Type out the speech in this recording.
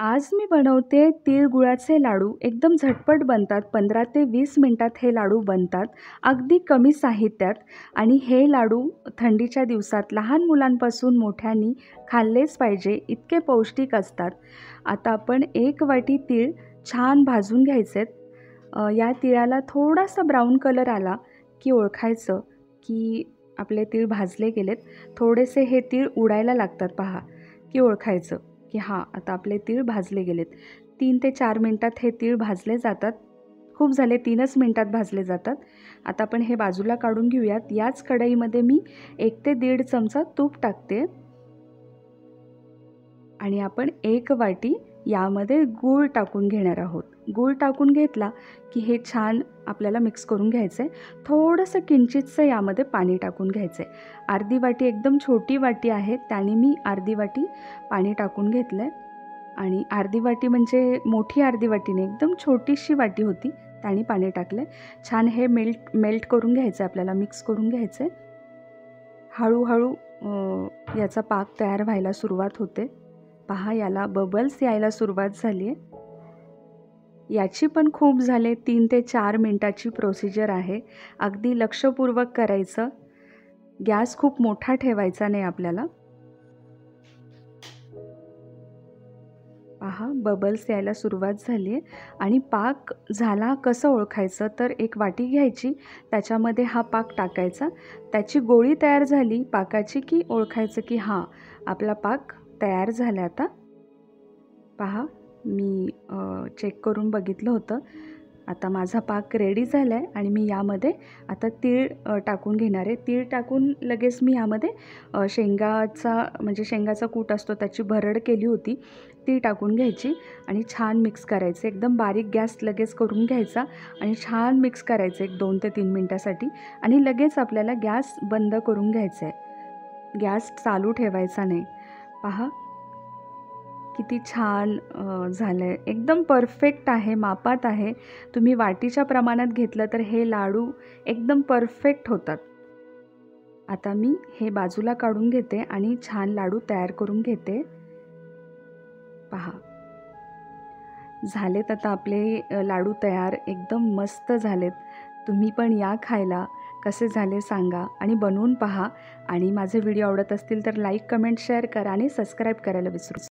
आज मी बनवते तीळ गुळाचे लाडू. एकदम झटपट बनतात. 15 ते 20 मिनिटात हे लाडू बनतात. अगदी कमी साहित्यात आणि हे लाडू थंडीच्या दिवसात लहान मुलांपासून मोठ्यांनी खाल्लेच पाहिजे, इतके पौष्टिक असतात. आता आपण 1 वाटी तीळ छान भाजून घ्यायचेत. या तिळाला थोडासा ब्राऊन कलर आला की ओळखायचं की आपले तीळ भाजले गेलेत. थोडेसे हे तीळ उडायला लागतात पहा, की ओळखायचं की हां, आता आपले तीळ भाजले गेलेत. 3 ते 4 मिनिटात हे तीळ भाजले जातात. खूप झाले 3च मिनिटात भाजले जातात. आता आपण हे बाजूला काढून घेऊयात. याच कढईमध्ये मी 1 ते 1.5 चमचा तूप टाकते आणि आपण 1 वाटी यामध्ये गूळ टाकून घेणार आहोत. गूळ टाकून घेतला की हे छान आपल्याला मिक्स करून घ्यायचं आहे. थोडंसं किंचितसं यामध्ये पाणी टाकून घ्यायचं आहे. अर्धी वाटी एकदम छोटी वाटी आहे, त्याने मी अर्धी वाटी पाणी टाकून घेतलं आहे. आणि अर्धी वाटी म्हणजे मोठी अर्धी वाटी नाही, एकदम छोटीशी वाटी होती, त्याने पाणी टाकलं आहे. छान हे मेल्ट करून घ्यायचं आहे, आपल्याला मिक्स करून घ्यायचं आहे. हळूहळू याचा पाक तयार व्हायला सुरुवात होते. पहा, याला बबल्स यायला सुरुवात झाली आहे. याची पण खूप झाले 3 ते 4 मिनिटाची प्रोसिजर आहे. अगदी लक्षपूर्वक करायचं. गॅस खूप मोठा ठेवायचा नाही आपल्याला. पहा, बबल्स यायला सुरुवात झाली आहे आणि पाक झाला कसं ओळखायचं, तर एक वाटी घ्यायची, त्याच्यामध्ये हा पाक टाकायचा. त्याची गोळी तयार झाली पाकाची की ओळखायचं की हां, आपला पाक तयार झाला. आता पहा, मी चेक करून बघितलं होतं. आता माझा पाक रेडी झाला आहे आणि मी यामध्ये आता तीळ टाकून घेणार आहे. तीळ टाकून लगेच मी यामध्ये शेंगाचा कूट असतो त्याची भरड केली होती, ती टाकून घ्यायची आणि छान मिक्स करायचं. एकदम बारीक गॅस लगेच करून घ्यायचा आणि छान मिक्स करायचं 1 2 ते 3 मिनटासाठी आणि लगेच आपल्याला गॅस बंद करून घ्यायचा आहे. गॅस चालू ठेवायचा नाही. पहा, किती छान झालं आहे. एकदम परफेक्ट आहे, मापात आहे. तुम्ही वाटीच्या प्रमाणात घेतलं तर हे लाडू एकदम परफेक्ट होतात. आता मी हे बाजूला काढून घेते आणि छान लाडू तयार करून घेते. पहा, झालेत आता आपले लाडू तयार. एकदम मस्त झालेत. तुम्ही पण या खायला. कसे झाले सांगा आणि बनवून पहा. आणि माझे व्हिडिओ आवडत असतील तर लाईक, कमेंट, शेअर करा आणि सबस्क्राईब करायला विसरू